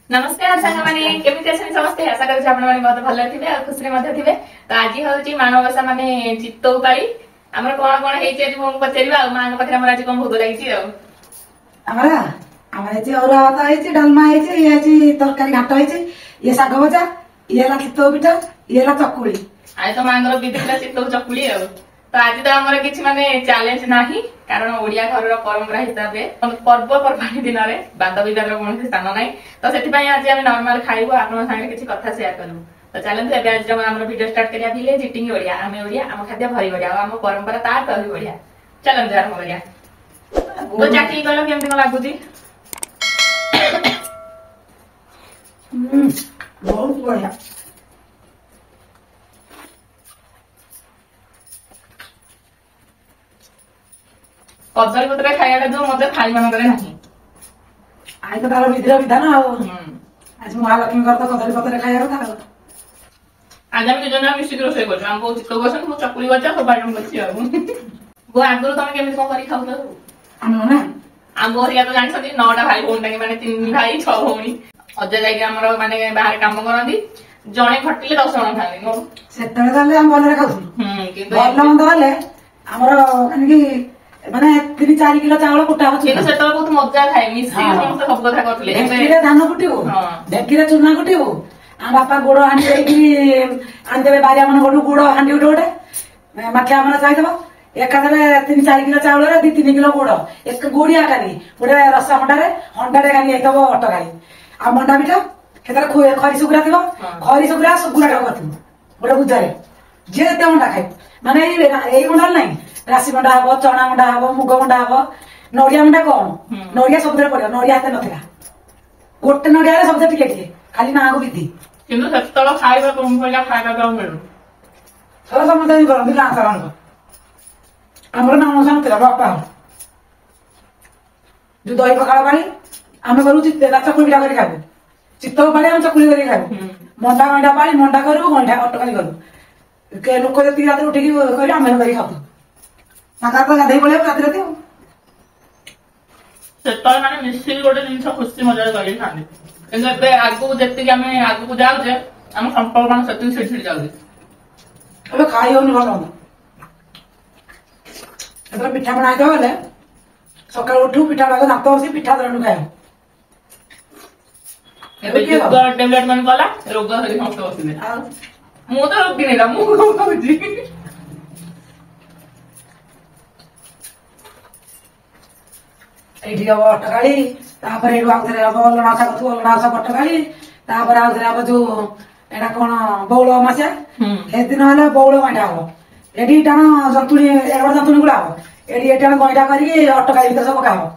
नमस्कार सांग माने केमिति अछन समस्त आशा करू आपण माने बहुत भले थिबे आ खुशी मध्ये थिबे। तो आज होची मानवसा माने चित्तौ पाळी हमर कोन कोन हेची आज मो पचरिबा आ मांग पखरा हमर आज कोन भोग लागिची आ हमरा हमरा जे औरा आता हेची डालमा हेची याची तरकारी घाट हेची ये साग भजा ये ला चित्तौ पिठा ये ला चकुली आज तो मांगर बिदिला चित्तौ चकुली आ। तो आज तो हमर किछि माने चैलेंज नाही कारण ओडिया घर परंपरा हिसाब से पर्व पर्वाणी दिन में बाद विवाद कौन स्थान ना। तो से आज आम नॉर्मल खाइबो आपन संगे किछि कथा शेयर करू। तो चलते एबे आज हम वीडियो स्टार्ट करिया विलेज इटिंग ओडिया आम ओडिया आम खाद्य भरी बढ़िया आम परंपरा तार तो भी बढ़िया चलते आरंभ करिया। तो चाकी कहलो केमति को लागुची बहुत बढ़िया कदली पत्र खाइबा जो मते खाइ मन करे नाही आई तो तार विधि विधान आज महालक्ष्मी घर तो कदली पत्र खाइबा था। आज हम जन मिसिक रोसे करछ हम बहुत चित्त बसन मु चकुली बच्चा सब बाटम करछि आ गो आगुर तमे केमि को करी खाउ त हम ना हम गोरिया तो जानि सदी 9टा भाई भोन टाके माने 3 भाई 6 भौणी अजय जाई हमर माने बाहर काम करंदी जणे खटिले 10 जण खाली नो सेतले ताले हम बोलरे खाउ किंतु बोलला मंद वाले हमर माने कि माने 3-4 किलो चावल कुटा होछि किंतु सेतले बहुत मजा खाए मिसी समस्त सब कथा करथले ढेकीरे धान कुटिबो ढेकीरे चुना कुटिबो आ बापा गोड़ हांडी देकी आंदेबे बारिया मन गोड़ गोड़ हांडी उठे माठिया मन चाइदबो एकादरे 3-4 किलो चावल रे 2-3 किलो गोड़ एक गोड़िया कानी गोड़े रसा मंडारे हंडारे कानी आइतबो अटकाई आ मंडा बिटा केतरे खरी सुगुरा थिबो खरी सुगुरा सुगुरा करथिबो गोड़े बुझारे जे ते मंडा खाइ माने एई मंडा नहीं राशि मंडा हबो चना मंडा हबो मुग मंडा हबो नडिया मंडा कोन नडिया सबरे पड़े नडिया हाते नथिला गोटे नडिया रे सबसे टिके टिके खाली ना को विधि किंतु सेतले खाइबा कम पइला खाइबा कम मिलु थोड़ा समझ नहीं करो बिना आसारान को हमर ना मौसम तेरा बापा जो दही पखाड़ा पानी आमे करू चित्ते दा चकुली बिडा करी खाबो चित्तो पानी हम चकुली करी खाबो मंडा मंडा पानी मंडा करू गंठा अटकाली करू के लोक जति रात उठी की करी आमे करी खाबो साका तो गाधई पळे रात रात सेतले माने मिसिल गोटे जिंस खुशी मजा करी खानी एंगे बे आगु जति कि आमे आगु को जाउ जे हम संपर्क मान सती छिड़ जाउ अबे खाई होनी भलो एतरा पिठा बनाई दो ले सकाळ उठू पिठा लाग दांत बसी पिठा दरनु खाए एबे जो डेवलपमेंट कला रोग हरि समस्त बसिले मु तो रोग नेला मु कहूची एठी अब अटकाली तापर एडु आउथरे अब लणा सा कथु लणा सा पटकाली तापर आउथरे अब जो एडा कोन बौल मासे हे दिन हले बौल मांडा हो एडी टाण जंतुनी एडा जंतुनी गुडा हो एडी एटा गइडा करी अटकाली भीतर सब पकाओ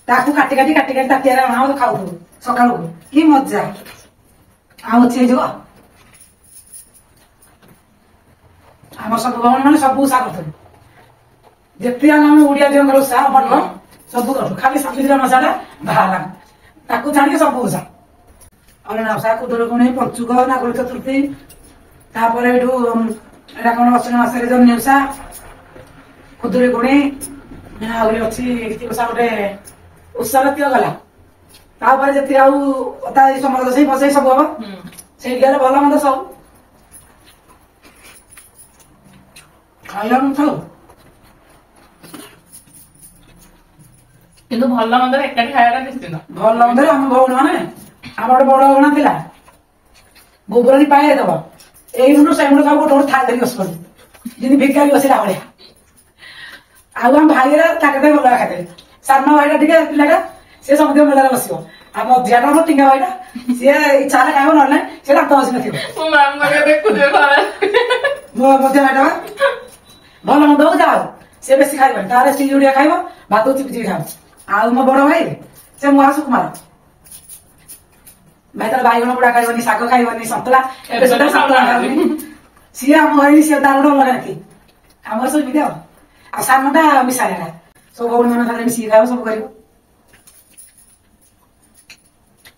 ताकू काटी काटी तातिया आउ खाउ सकाळु की मजा आउ छे जो हम सब भवन माने सब सा करथु जेतिया हम उडिया जंगल सा बनलो सब कर खाली साबित्रा मसाला बाहला ताकू छाड़ के सब उसा और ना सा कुदर कोने पंचुक नागल चतुर्थी तापर एठू एटा कोन अश्विन मासरे जो नेउसा कुदरे कोने ना ओले अछि किसा गोटे उत्साहत्य गला तापर जति आउ ता समर दसई बसई सब हो से गेले भला मंद सब खाइला न थाउ किंतु भल मंद एकाठी खाइबा निश्चित भल मंद हम भौण माने हमर बड़ गणा थिला गोबरनी पाए दबो एई मुनो से मुनो सब गोटे थाल धरि बसपन जिनि भिकारी बसिला भलिया आउ हम भाईरा ताकते बोला खाते सामना भाईटा ठीक पिलाटा से समझे मेला बसियो आ मध्याटा हम टिंगा भाईटा से इच्छा रे खाइबो नले से दांत बसि नथिबो मु माम मगे देखु दे भाई मो मध्य भाईटा भल मंद हो जाओ से बेसी खाइबो तारे स्टी जुडिया खाइबो भात चिपची खाओ आ मो बड़ भाई से मुआ सुकुमार भाई तर बाइगण बुड़ा खाइबनी साग खाइबनी संतला एबे सदा संतला खाइबनी सिया हम हरी से दारुडो लगा रखी हमर सब बिदेओ आ सानटा मिसालेला सब गौण मन खाले मिसी खाओ सब करियो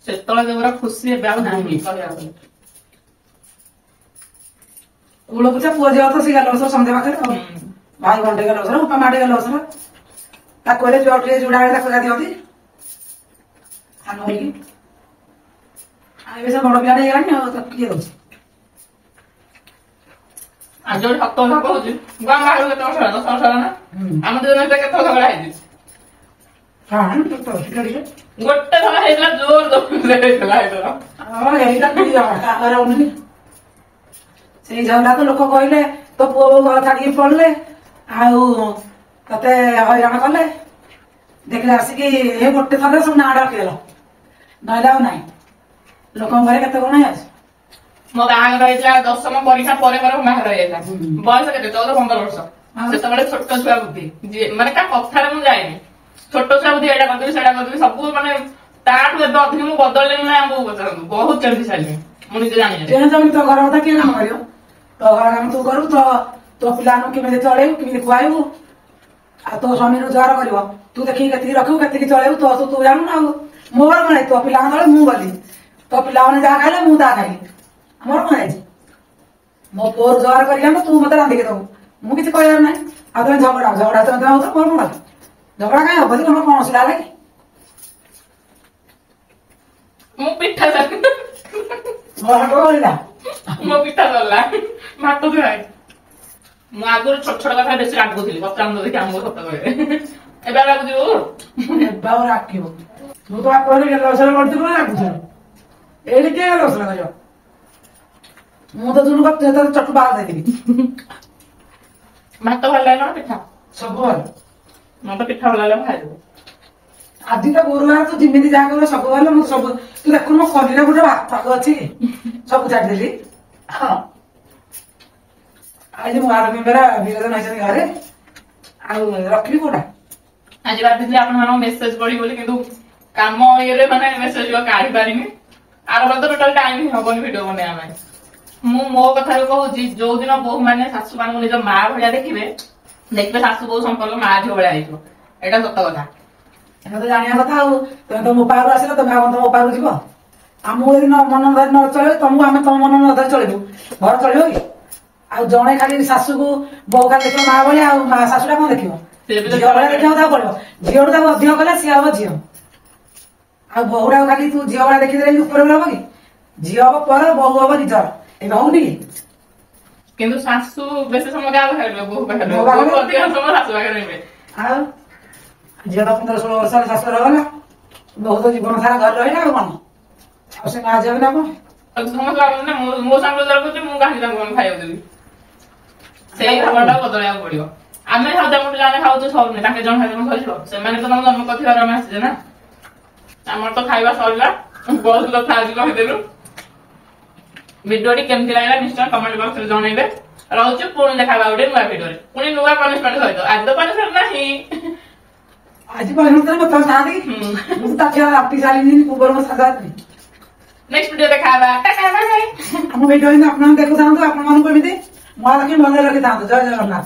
सेतला देवरा खुशी एबे आ नाही करिया उलो पुचा पुआ दियो तो सिगा लसर समझे बाकर भाई घंटे के लसर उपा माडे के लसर ता कोले जोटे जुडा ता कगा दियोती सानो होई ଏବେ ସେ ବଡ ପିଲାଟେ ହେଇଗଲାଣି ଆଉ ତାକୁ କିଏ ଦଉଛି? ଆଜି ଗୋଟେ ସତ କଥା କହୁଛି ଗାଁ ବାହାରକୁ କେତେ ବର୍ଷ ହେଲା 10 ବର୍ଷ ହେଲା ନା ଆମ ଦୁଇ ଜଣ ଭିତରେ କେତେ ଝଗଡା ହେଇଛି ଗୋଟେ ଥର ହେଇଥିଲା ଜୋର ହେଇଥିଲା ଏଇଟା ହଉନି ସେଇ ଝଗଡା ତ ଲୋକ କହିଲେ ତୋ ପୁଅ ବୋଉ ଘର ଛାଡିକି ପଡିଲେ ଆଉ ତତେ ହଇରାଣ କଲେ ଦେଖିଲେ ଆସିକି ଏ ଗୋଟେ ଥରରେ ସବୁ ନାଁ ରଖିଦେଲ ନହେଲେ ଆଉ ନାହିଁ ଲୋକଙ୍କ ଘରେ କେତେ କଣ ଅଛି। ମୋ ବାହାଘର ହେଇଥିଲା 10ମ ପରୀକ୍ଷା ପରେ ପରେ ମୋ ବାହାଘର ହେଇଯାଇଥିଲା ବୟସ କେତେ 14-15 ବର୍ଷ ସେତେବେଳେ ଛୋଟ ଛୁଆ ବୁଦ୍ଧି ମାନେ କା କଥାରେ ମୁଁ ଯାଇନି ଛୋଟ ଛୁଆ ବୁଦ୍ଧି ଏଇଟା କରିଦେବି ସେଇଟା କରିଦେବି ସବୁ ମାନେ ତାଠୁ ଏବେ ଅଧିକ ମୁଁ ବଦଳିଲି ନା ଆମକୁ ପଚାରନ୍ତୁ ବହୁତ ଚେଞ୍ଜ ସାରିଲି ମୁଁ ନିଜେ ଜାଣିନି ତୋ ଘର କଥା କିଏ କାମ କରିବ ତୋ ଘର କାମ ତୁ କରୁ ତୋ ପିଲାମାନଙ୍କୁ କେମିତି ଚଳେଇବୁ କେମିତି ଖୁଆଇବୁ ଆଉ ତୋ ସ୍ୱାମୀ ରୋଜଗାର କରିବ ତୁ ଦେଖିକି କେତିକି ରଖିବୁ କେତିକି ଚଳେଇବୁ ତୁ ଜାଣୁନ ଆଉ ମୋର କଣ ତୋ ପିଲାଙ୍କ ତଳେ ମୁଁ ଗଲି ତୋ ପିଲାମାନେ ଯାହା ଖାଇଲେ ମୁଁ ତାହା ଖାଇଲି ମୋର କଣ ହେଇଛି ମୋ ପୁଅ ରୋଜଗାର କରିକି ଆଣ ତୁ ମତେ ରାନ୍ଧିକି ଦବୁ ମୁଁ କିଛି କହିବାର ନାହିଁ ଆଉ ତମେ ଝଗଡା ତମେ ହଉଛ ମୋର କଣ ଝଗଡା କାହିଁ ହବ ତମର କଣ ଅସୁବିଧା ହେଲା କି ମୁଁ ପିଠା ମୋ ହାତ ଗଳିଲା ମୋ ପିଠା ସରିଲା ଭାତ ଧୁଆ ମୁଁ ଆଗରୁ ଛୋଟ ଛୋଟ କଥା ବେଶୀ ରାଗୁଥିଲି ବର୍ତ୍ତମାନ ଦେଖି ଆମକୁ ସତ କହିବେ ଏବେ ରାଗୁଛି ଏବେ ଆଉ ରାଖିବ ମୁଁ ତ କହିଲି ରୋଷେଇ କରିଥିଲୁ ରାଗୁଥିଲୁ ଏଇଠି କିଏ ରୋଷେଇ କରିବ ମୁଁ ତ ତୁମକୁ ଚଟୁ ବାହାର ଦେଇଥିଲି ଭାତ ଭଲ ଲାଗିଲା ନା ପିଠା ସବୁ ଭଲ ମତେ ପିଠା ଭଲ ଲାଗିଲା ଖାଇଦେବୁ ଆଜି ତ ଗୁରୁବାର ତୁ ଯେମିତି ଯାହା କର ସବୁ ଭଲ ମୁଁ ସବୁ ତୁ ଦେଖୁନୁ ମୋ କଲିରେ ଗୋଟେ ଭାଗ ଅଛି ସବୁ ଛାଡିଦେଲି ହଁ ଆଜି ମୁଁ ଆରମ୍ଭ ବିରୋଧନ ହେଇଛନ୍ତି ଘରେ ଆଉ ରଖିବି କୋଉଟା ଆଜି ଭାବିଥିଲି ଆପଣମାନଙ୍କ ମେସେଜ ପଢି ବୋଲି କିନ୍ତୁ କାମ ଇଏରେ ମାନେ ମେସେଜ କାଢି ପାରିନି ଆର ବାର ତ ଟୋଟାଲ ଟାଇମ ହିଁ ହବନି ଭିଡିଓ ବନେଇବା ପାଇଁ ମୁଁ ମୋ କଥାରୁ କହୁଛି ଯୋଉଦିନ ବୋହୂ ମାନେ ଶାଶୁ ମାନଙ୍କୁ ନିଜ ମା ଭଳିଆ ଦେଖିବେ ଶାଶୁ ବୋହୂ ସମ୍ପର୍କ ମା ଝିଅ ଭଳିଆ ହେଇଯିବ ଏଇଟା ସତ କଥା এটা তো জানিয়া কথা ଆଉ ତମେ ତ ମୋ ପାଖରୁ ଆସିଲ ତମେ ଆଉ ମୋ ପାଖରୁ ଯିବ ଆମକୁ ଯଦି ମନ ଧରି ନ ଚଳିବ ତମକୁ ଆମେ ତମ ମନ ନ ଧରି ଚଳିବୁ ଘର ଚଳିବ କି ଆଉ ଜଣେ ଖାଲି ଶାଶୁକୁ ବୋଉ ଖାଲି ଦେଖିବ ମା ଭଳିଆ ଆଉ ମା ଶାଶୁଟା କଣ ଦେଖିବ ଝିଅ ଭଳିଆ ଦେଖିବାକୁ ତାକୁ ପଡିବ ଝିଅଠୁ ତାକୁ ଅଧିକ କଲେ ସିଏ ହବ ଝିଅ ଆଉ ବୋହୁଟାକୁ ଖାଲି ତୁ ଝିଅ ଭଳିଆ ଦେଖିଦେଲେ ଉପରେ ହବ କି ଝିଅ ହବ ପର ବୋହୁ ହବ ନିଜର ଏବେ ହଉନି କି କିନ୍ତୁ ଶାଶୁ ବେଶୀ ସମୟ କାହା ପାଖରେ ରହିବ ବୋହୁ ପାଖରେ ଅଧିକ ସମୟ ଶାଶୁ ପାଖରେ ରହିବେ ଆଉ ଝିଅ ତ 15-16 ବର୍ଷର ଶାଶୁଘର ଗଲା ବହୁତ ଜୀବନ ସାରା ଘରେ ରହିଲା ଆଉ କଣ ଆଉ ସେ ମା ଝିଅ ନା କଣ ସମସ୍ତେ ଭାବନ୍ତି ନା ମୋ ସାଙ୍ଗ କରୁଛି ମୁଁ କାହିଁକି ତାଙ୍କୁ ଖାଇବାକୁ ଦେବି ସେଇ ଭାବଟା ବଦଳାଇବାକୁ ପଡିବ ଆମେ ଖାଉଛୁ ଆମ ପିଲାମାନେ ଖାଉଛୁ ସରୁନି ତାଙ୍କେ ଜଣ ଖାଇଦେବ ସରିଯିବ ସେମାନେ ତ ତାଙ୍କୁ ଜନ୍ମ କରିଥିବାର ଆମେ ଆସିଛେ ନା ଆମର ତ ଖାଇବା ସରିଲା ବହୁତ କଥା ଆଜି କହିଦେଲୁ ଭିଡିଓଟି କେମିତି ଲାଗିଲା ନିଶ୍ଚୟ କମେଣ୍ଟ ବକ୍ସରେ ଜଣେଇବେ ରହୁଛୁ ପୁଣି ଦେଖାବା ଗୋଟେ ନୂଆ ଭିଡିଓରେ ପୁଣି ନୂଆ ପନିଶମେଣ୍ଟ ସହିତ ଆଜି ତ ପନିଶମେଣ୍ଟ ନାହିଁ ଆଜି ପର୍ଯ୍ୟନ୍ତ ମତେ ଥାନ୍ତି ମୁଁ ତା ଝିଅ ରାତି ସାରିନି ପୂର୍ବରୁ ମୋ ସାଧା ନେକ୍ସଟ ଭିଡିଓ ଦେଖାବା ଆମ ଭିଡିଓ ଆପଣମାନେ ଦେଖୁଥାନ୍ତୁ ଆପଣମାନଙ୍କୁ ଏମିତି ମା ଲକ୍ଷ୍ମୀ ଭଲ ରଖିଥାନ୍ତୁ ଜୟ ଜଗନ୍ନାଥ।